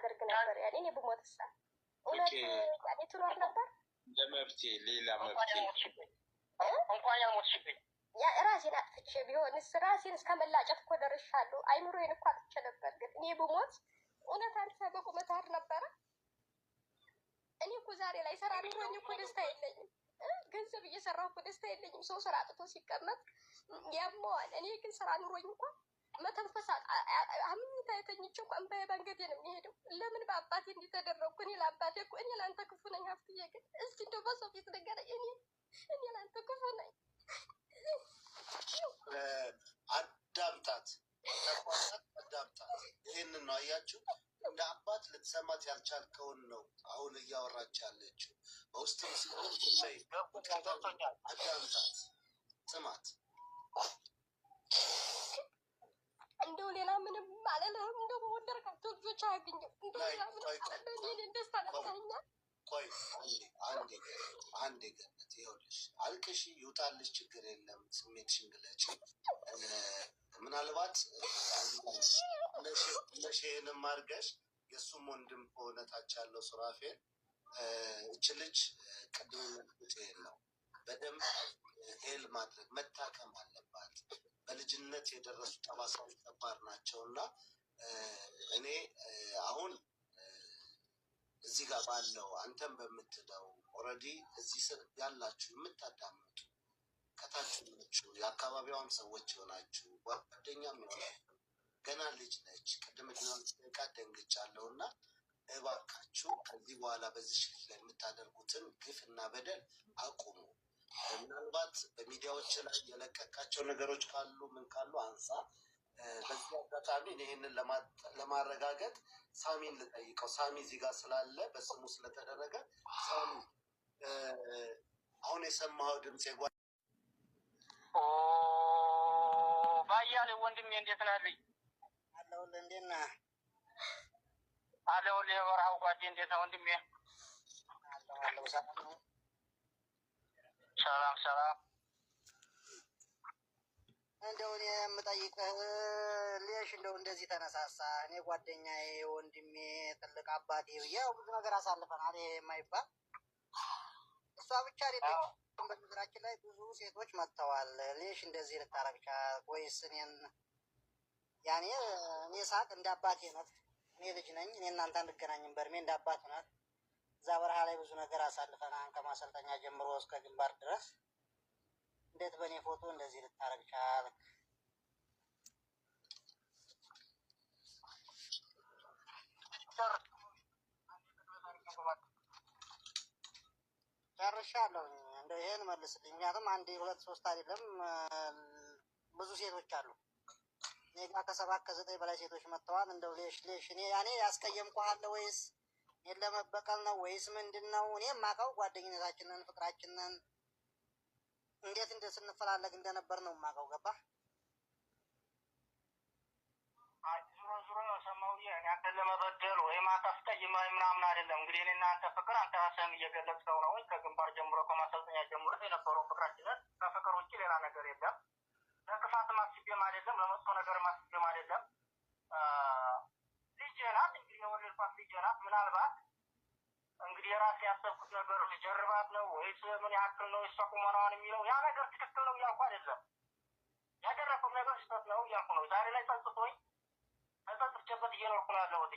አደርግ ነበር ያኔ እኔ ብሞትሳ እውነት ያኔ ትኖር ነበር ለመብቴ ሌላ መብቴ እንኳን ያልሞትሽብኝ ያ ራሴን አጥፍቼ ቢሆንስ ራሴን እስከመላጨት እኮ ደርሻለሁ። አይምሮዬን እኮ አጥቼ ነበር። ግን እኔ ብሞት እውነት አንተ በቁመት አር ነበረ። እኔ እኮ ዛሬ ላይ ሰራ ኑሮኝ እኮ ደስታ የለኝም። ገንዘብ እየሰራሁ እኮ ደስታ የለኝም። ሰው ስራ አጥቶ ሲቀመጥ ያመዋል። እኔ ግን ስራ ኑሮኝ እንኳ መተንፈስ አምኝታ የተኝቼ እንኳ እንባዬ ባንገቴ ነው የሚሄደው። ለምን በአባቴ እንዲተደረግኩ? እኔ ለአባቴ እኮ እኔ ለአንተ ክፉ ነኝ ሀብትዬ። ግን እስኪ እንደው በሰው ፊት ንገረኝ። እኔ ለአንተ ክፉ ነኝ። አዳምጣት አዳምጣት። ይህንን ነው አያችሁ፣ እንደ አባት ልትሰማት ያልቻልከውን ነው አሁን እያወራች ያለችው። በውስጥም ሲሆን አዳምጣት፣ ስማት። እንደው ሌላ ምንም አልልህም። እንደው በወደድካቸው ልጆች አያገኘው። እንደው ሌላ ምንም እኔ ደስታ ነሳኛል። ቆይ አንዴ ገነት፣ ይኸውልሽ አልቅሺ፣ ይውጣልሽ፣ ችግር የለም። ስሜትሽን ግለጪ። ምናልባት መቼንም አድርገሽ የእሱም ወንድም ከሆነ ታች ያለው ሱራፌል እች ልጅ ቅድም መጥቼ ነው በደንብ ሄል ማድረግ መታከም አለባት። በልጅነት የደረሱ ጠባሳዎች ከባድ ናቸው እና እኔ አሁን እዚህ ጋር ባለው አንተም በምትለው ኦልሬዲ እዚህ ስር ያላችሁ የምታዳምጡ ከታች ናችሁ፣ የአካባቢዋም ሰዎች ይሆናችሁ፣ ጓደኛም ይሆናችሁ። ገና ልጅ ነች። ቅድም ደቂቃ ደንግጫለሁ እና እባካችሁ ከዚህ በኋላ በዚህ ሽፍ ላይ የምታደርጉትን ግፍ እና በደል አቁሙ። ምናልባት በሚዲያዎች ላይ የለቀቃቸው ነገሮች ካሉ ምን ካሉ አንሳ። በዚህ አጋጣሚ ይህንን ለማረጋገጥ ሳሚን ልጠይቀው። ሳሚ እዚህ ጋር ስላለ በስሙ ስለተደረገ ሳሚ አሁን የሰማኸው ድምፅ ባያሌ ወንድሜ እንዴት ነህ? አለሁልህ። እንዴት ነህ? አለሁልህ። የበረሃው ጓዴ እንዴት ነው ወንድሜ? አለሁ። ሰላም ነው? ሰላም። እንደው እኔ የምጠይቅህ ሌሽ እንደው እንደዚህ ተነሳሳ? እኔ ጓደኛዬ፣ ወንድሜ፣ ትልቅ አባቴ ያው ብዙ ነገር አሳልፈናል። ይሄ የማይባል እሷ ብቻ አይደለችም። በምድራችን ላይ ብዙ ሴቶች መጥተዋል። ሌሽ እንደዚህ ልታረግ ቻልክ? ወይስ እኔን ያኔ እኔ ሳቅ እንደ አባቴ ናት። እኔ ልጅ ነኝ። እኔ እናንተ አንገናኝም። በእድሜ እንደ አባት ናት። እዛ በረሃ ላይ ብዙ ነገር አሳልፈናል። ከማሰልጠኛ ጀምሮ እስከ ግንባር ድረስ እንዴት በእኔ ፎቶ እንደዚህ ልታረግ ቻልክ? ጨርሻለሁ። እንደው ይሄን መልስልኝ። ምክንያቱም አንድ ሁለት ሶስት አይደለም ብዙ ሴቶች አሉ። እኔ ጋር ከ7 ከ9 በላይ ሴቶች መጥተዋል። እንደው ሌሽ እኔ ያኔ ያስቀየምኩህ ወይስ እኔን ለመበቀል ነው ወይስ ምንድን ነው? እኔ የማውቀው ጓደኝነታችንን ፍቅራችንን እንዴት ስንፈላለግ እንደነበር ነው የማውቀው። ገባህ? ዙሮ ሰማው እኔ አንተን ለመበደል ወይም አታስቀይመኝ ምናምን አይደለም። እንግዲህ እኔ እናንተ ፍቅር አንተ ራስህም እየገለጽከው ነው። ከግንባር ጀምሮ ከማሰልጠኛ ጀምሮ የነበረው ፍቅራችንን ከፍቅር ውጭ ሌላ ነገር የለም። ለክፋት ማስቤም አይደለም፣ ለመጥፎ ነገር ማስቤም አይደለም። ልጄ ናት እንግዲህ የወለድኳት ልጄ ናት። ምናልባት እንግዲህ የራሴ ያሰብኩት ነገር ጀርባት ነው ወይስ ምን ያክል ነው እሷ ቁመናዋን የሚለው ያ ነገር ትክክል ነው እያልኩ አይደለም። ያደረኩት ነገር ስህተት ነው እያልኩ ነው። ዛሬ ላይ ጸጽቶኝ ተጸጽቼበት እየኖርኩ ነው ያለሁት።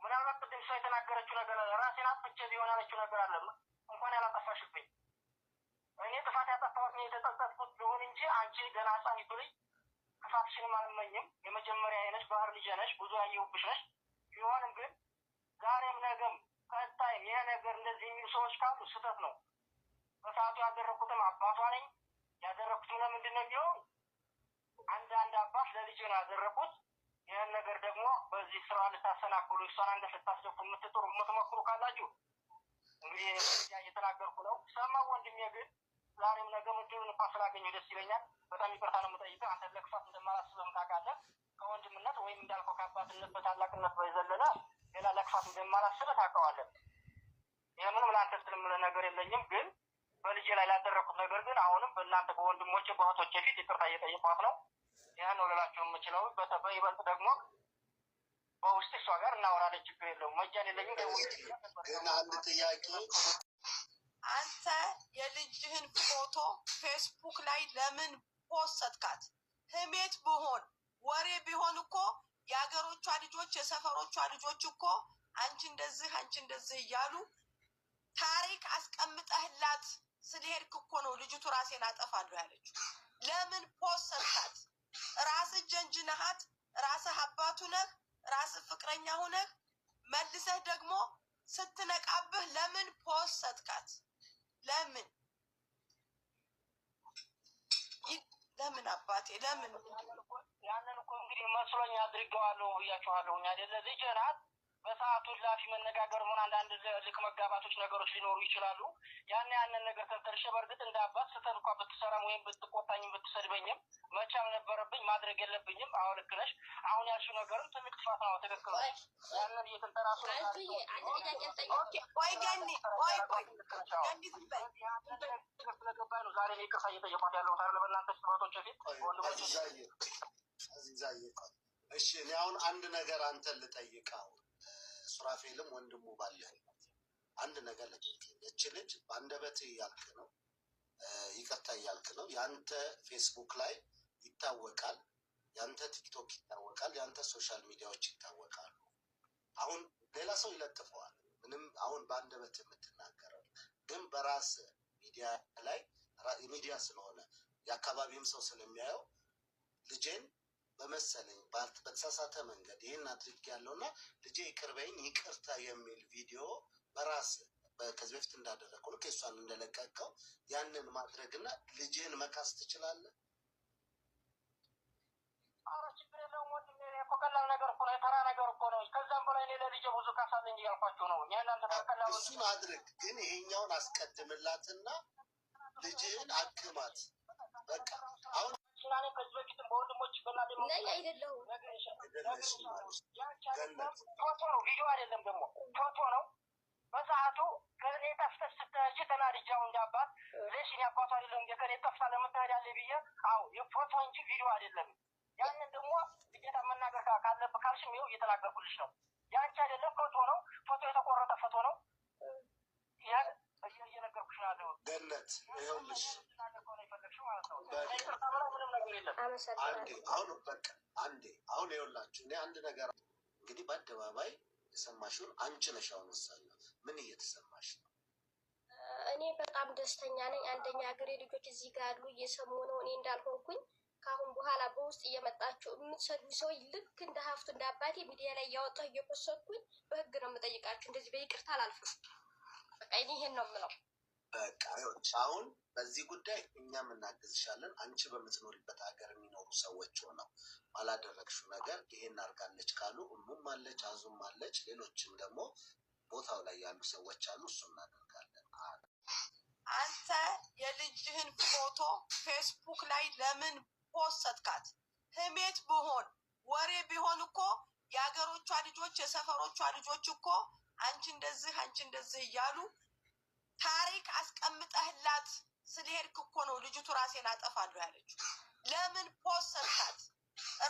ምናልባት ቅድም እሷ የተናገረችው ነገር ራሴን አጥፍቼ ቢሆን ያለችው ነገር አለ። እንኳን ያላጠፋሽብኝ እኔ ጥፋት ያጠፋሁት የተጸጸትኩት ቢሆን እንጂ አንቺ ገና ህፃኒቱ ልጅ ክፋትሽንም አልመኝም። የመጀመሪያ አይነሽ ባህር ልጅ ነሽ፣ ብዙ ያየሁብሽ ነሽ። ቢሆንም ግን ዛሬም ነገም ቀጣይም ይሄ ነገር እንደዚህ የሚሉ ሰዎች ካሉ ስህተት ነው። በሰዓቱ ያደረኩትም አባቷ ነኝ። ያደረኩትም ለምንድን ነው ቢሆን አንድ አባት ለልጅ ነው ያደረኩት። ይህን ነገር ደግሞ በዚህ ስራ ልታሰናክሉ እሷን አንገት ልታስደፉ የምትሞክሩ ካላችሁ እንግዲህ እየተናገርኩ ነው። ሰማው ወንድሜ። ግን ዛሬም ነገም እድሉን እንኳን ስላገኘሁ ደስ ይለኛል። በጣም ይቅርታ ነው የምጠይቅህ። አንተ ለክፋት እንደማላስብም ታውቃለህ። ከወንድምነት ወይም እንዳልከው ከአባትነት በታላቅነት በዘለለ ሌላ ለክፋት እንደማላስብህ ታውቀዋለህ። ይህ ምንም ለአንተ ስል የምልህ ነገር የለኝም። ግን በልጄ ላይ ላደረኩት ነገር ግን አሁንም በእናንተ በወንድሞቼ በእህቶቼ ፊት ይቅርታ እየጠየኳት ነው። ይህን ነው ልላችሁ የምችለው። በይበልጥ ደግሞ በውስጥ በውስጥ እሷ ጋር እናወራለን። ችግር የለውም። መጃን የለኝም። ግን አንድ ጥያቄ፣ አንተ የልጅህን ፎቶ ፌስቡክ ላይ ለምን ፖስትካት? ህሜት ቢሆን ወሬ ቢሆን እኮ የሀገሮቿ ልጆች የሰፈሮቿ ልጆች እኮ አንቺ እንደዚህ እያሉ ታሪክ አስቀምጠህላት ስለሄድክ እኮ ነው ልጅቱ ራሴን አጠፋለሁ ያለችው። ለምን ፖስትካት? ራስህ ጀንጅነሃት፣ ራስህ አባቱ ነህ፣ ራስህ ፍቅረኛ ሁነህ መልሰህ ደግሞ ስትነቃብህ ለምን ፖስትካት? ለምን አባቴ ለምን? ያንን እኮ እንግዲህ መስሎኝ አድርገዋለሁ ብያችኋለሁ። አይደለ ልጅ ናት። በሰዓቱ ላፊ መነጋገር ሆነ አንዳንድ ልክ መጋባቶች ነገሮች ሊኖሩ ይችላሉ። ያንን ነገር ተንተርሼ በእርግጥ እንደ አባት ስተን እንኳ ብትሰራም ወይም ብትቆጣኝም ብትሰድበኝም መቻል ነበረብኝ፣ ማድረግ የለብኝም። አዎ ልክ ነሽ። አሁን ያልሽው ነገርም ትልቅ ጥፋት ነው። ትክክል ነው። ያንን እየተንተራሱ ቆይ ገኒ ቆይ ስለገባኝ ነው ዛሬ ይቅርታ እየጠየኳት ያለሁት አይደለ በእናንተ ስብረቶች ፊት ወንድሞች። እሺ እኔ አሁን አንድ ነገር አንተን ልጠይቀው፣ ሱራፌልም ወንድሙ ባለህበት አንድ ነገር ልጠይቅ። እች ልጅ በአንደበት እያልክ ነው፣ ይቅርታ እያልክ ነው። ያንተ ፌስቡክ ላይ ይታወቃል፣ ያንተ ቲክቶክ ይታወቃል፣ ያንተ ሶሻል ሚዲያዎች ይታወቃሉ። አሁን ሌላ ሰው ይለጥፈዋል፣ ምንም አሁን በአንደበት የምትናገረው ግን በራስ ሚዲያ ላይ ሚዲያ ስለሆነ የአካባቢም ሰው ስለሚያየው ልጄን በመሰለኝ በተሳሳተ መንገድ ይህን አድርግ ያለውና ልጄ ይቅርበኝ ይቅርታ የሚል ቪዲዮ በራስ ከዚህ በፊት እንዳደረግኩ ነው ከእሷን እንደለቀቀው ያንን ማድረግና ልጄን መካስ ትችላለህ? ኧረ ችግር የለውም ወንድሜ። እኮ ቀላል ነገር እኮ ነው፣ የተራ ነገር እኮ ነው። ከዛም በላይ እኔ ለልጄ ብዙ ካሳለኝ እንጂ ያልኳቸው ነው። እናንተ ተቀላሉ እሱን አድርግ፣ ግን ይሄኛውን አስቀድምላትና ልጅህን አክማት። በቃ አሁን ናኔ ከዚህ በፊትም በወንድሞች በናዴ ነኝ አይደለሁም። ፎቶ ነው፣ ቪዲዮ አይደለም። ደግሞ ፎቶ ነው። በሰዓቱ ከእኔ ጠፍተህ ስትሄጂ ተናድጄ አሁን እንዳባት ሌሽን ያባቱ አይደለም ከእኔ ጠፍታ ለምትሄዳለህ ብዬ አዎ የፎቶ እንጂ ቪዲዮ አይደለም። ያንን ደግሞ ግዴታ መናገር ካለብህ ካልሽም ይኸው እየተናገርኩልሽ ነው። ያንቺ አይደለም ፎቶ ነው። ፎቶ የተቆረጠ ፎቶ ነው። ያን እየነገርኩሽ ነው ያለው። ገነት ይኸውልሽ አመሰግናለሁ። አሁን በቃ አንዴ አሁን ይኸውላችሁ እኔ አንድ ነገር እንግዲህ በአደባባይ የሰማሽውን አንቺ ነሽ አሁን ወሳኝ ነው። ምን እየተሰማሽ ነው? እኔ በጣም ደስተኛ ነኝ። አንደኛ ሀገሬ ልጆች እዚህ ጋር ያሉ እየሰሙ ነው እኔ እንዳልሆንኩኝ። ከአሁን በኋላ በውስጥ እየመጣችሁ የምትሰዱ ሰዎች ልክ እንደ ሀፍቱ እንደ አባቴ ሚዲያ ላይ እያወጣሁ እየፖሰድኩኝ በህግ ነው የምጠይቃችሁ። እንደዚህ በይቅርታ አላልፍም። በቃ እኔ ይሄን ነው የምለው። በቃ ይኸውልሽ አሁን በዚህ ጉዳይ እኛም እናግዝሻለን። አንቺ በምትኖሪበት ሀገር የሚኖሩ ሰዎች ሆነው ባላደረግሽው ነገር ይሄን አድርጋለች ካሉ እሙም አለች፣ አዙም አለች፣ ሌሎችም ደግሞ ቦታው ላይ ያሉ ሰዎች አሉ። እሱ እናደርጋለን። አንተ የልጅህን ፎቶ ፌስቡክ ላይ ለምን ፖስትካት? ህሜት ቢሆን ወሬ ቢሆን እኮ የሀገሮቿ ልጆች የሰፈሮቿ ልጆች እኮ አንቺ እንደዚህ እያሉ ታሪክ አስቀምጠህላት ስለሄድክ እኮ ነው ልጅቱ ራሴን አጠፋለሁ ያለችው። ለምን ፖስትካት?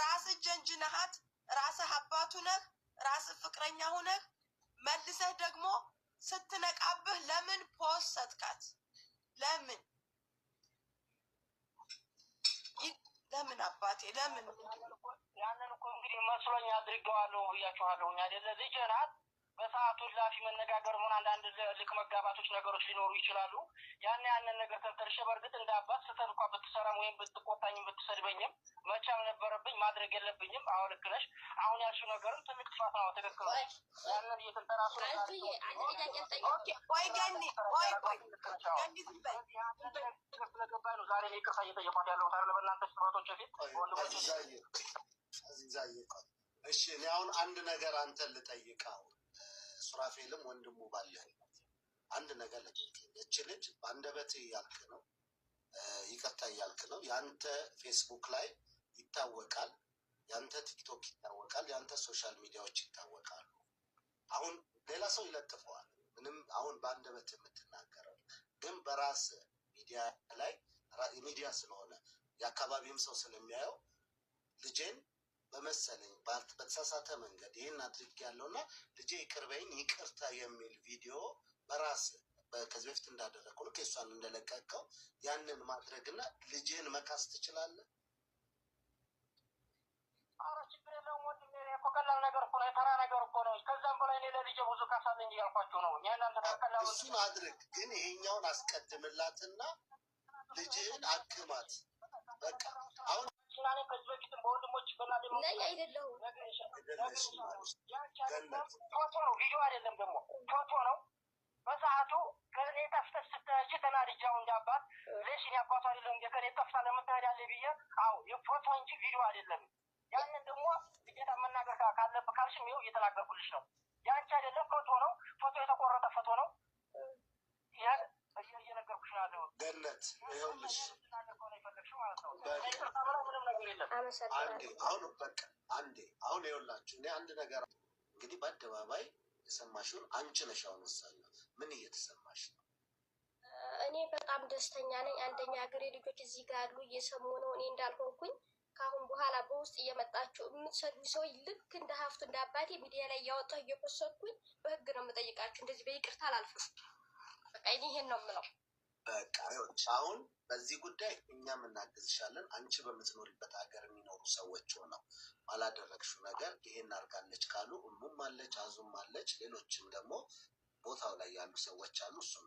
ራስህ ጀንጅነሃት፣ ራስህ አባቱ ነህ፣ ራስህ ፍቅረኛ ሁነህ መልሰህ ደግሞ ስትነቃብህ ለምን ፖስትካት? ለምን አባቴ ለምን? ያንን እኮ እንግዲህ መስሎኝ አድርገዋለሁ ብያችኋለሁ። አይደለ ልጅ ናት። በሰዓቱ ላፊ መነጋገር ሆነ አንዳንድ ልክ መጋባቶች ነገሮች ሊኖሩ ይችላሉ። ያንን ነገር ተንተርሼ በእርግጥ እንደ አባት ስተን እንኳ ብትሰራም ወይም ብትቆጣኝም ብትሰድበኝም መቻል ነበረብኝ፣ ማድረግ የለብኝም። አዎ ልክ ነሽ። አሁን ያልሽው ነገርም ትልቅ ጥፋት ነው። ትክክል ነው። ያንን እየተንተራሱ ቆይ ገኒ ስለገባኝ ነው ዛሬ ይቅርታ እየጠየኳት ያለሁት አይደለ በእናንተ ስብረቶች ፊት ወንድሞች። እሺ እኔ አሁን አንድ ነገር አንተን ልጠይቀው፣ ሱራፌልም ወንድሙ ባለህበት አንድ ነገር ልጠይቅ። እች ልጅ በአንደበት እያልክ ነው፣ ይቅርታ እያልክ ነው። ያንተ ፌስቡክ ላይ ይታወቃል፣ ያንተ ቲክቶክ ይታወቃል፣ ያንተ ሶሻል ሚዲያዎች ይታወቃሉ። አሁን ሌላ ሰው ይለጥፈዋል፣ ምንም አሁን በአንደበት የምትናገረው ግን በራስ ሚዲያ ላይ ሚዲያ ስለሆነ የአካባቢም ሰው ስለሚያየው ልጄን በመሰለኝ በተሳሳተ መንገድ ይህን አድርግ ያለውና ልጄ ይቅር በይኝ ይቅርታ የሚል ቪዲዮ በራስ ከዚህ በፊት እንዳደረግኩ ልክ እሷን እንደለቀቀው ያንን ማድረግና ልጅህን መካስ ትችላለህ? ኧረ ችግር የለውም ወንድሜ፣ እኮ ቀላል ነገር እኮ ነው፣ የተራ ነገር እኮ ነው። ከዛም በላይ እኔ ለልጄ ብዙ ካሳለኝ እያልኳቸው ነው። እናንተ በቀላሉ እሱን አድርግ፣ ግን ይሄኛውን አስቀድምላትና ልጅህን አክማት። በቃ አሁን ችላኔ ከዚህ በፊትም በወንድሞች በላዴ ነኝ አይደለሁም። ፎቶ ነው ቪዲዮ አይደለም፣ ደግሞ ፎቶ ነው። በሰዓቱ ከእኔ ጠፍተህ ስትሄጂ ተናድጃው እንዳባት ሌሽን ያባቱ አይደለም እንደ ከእኔ ጠፍታ ለምትሄድ ያለ ብዬ አዎ የፎቶ እንጂ ቪዲዮ አይደለም። ያንን ደግሞ ግዴታ መናገር ካለብህ ካልሽም ይኸው እየተናገርኩልሽ ነው። ያንቺ አይደለም ፎቶ ነው። ፎቶ የተቆረጠ ፎቶ ነው። ይሄ እየነገርኩሽ ነው ያለው። ገነት ይኸውልሽ አንዴ አሁን ይኸውላችሁ እኔ አንድ ነገር እንግዲህ በአደባባይ የሰማሽውን አንቺ ነሽ። አሁን ወሳኝ ምን እየተሰማሽ ነው? እኔ በጣም ደስተኛ ነኝ። አንደኛ ሀገሬ ልጆች እዚህ ጋር አሉ እየሰሙ ነው እኔ እንዳልሆንኩኝ። ከአሁን በኋላ በውስጥ እየመጣችሁ የምትሰዱኝ ሰዎች ልክ እንደ ሀፍቱ እንደ አባቴ ሚዲያ ላይ እያወጣሁ እየኮሰድኩኝ በህግ ነው የምጠይቃችሁ። እንደዚህ በይቅርታ አላልፍም። በቃ ይሄን ነው የምለው። በቃ አሁን በዚህ ጉዳይ እኛም እናግዝሻለን። አንቺ በምትኖሪበት ሀገር የሚኖሩ ሰዎች ሆነው ባላደረግሽው ነገር ይሄን አድርጋለች ካሉ እሙም አለች፣ አዙም አለች፣ ሌሎችም ደግሞ ቦታው ላይ ያሉ ሰዎች አሉ። እሱም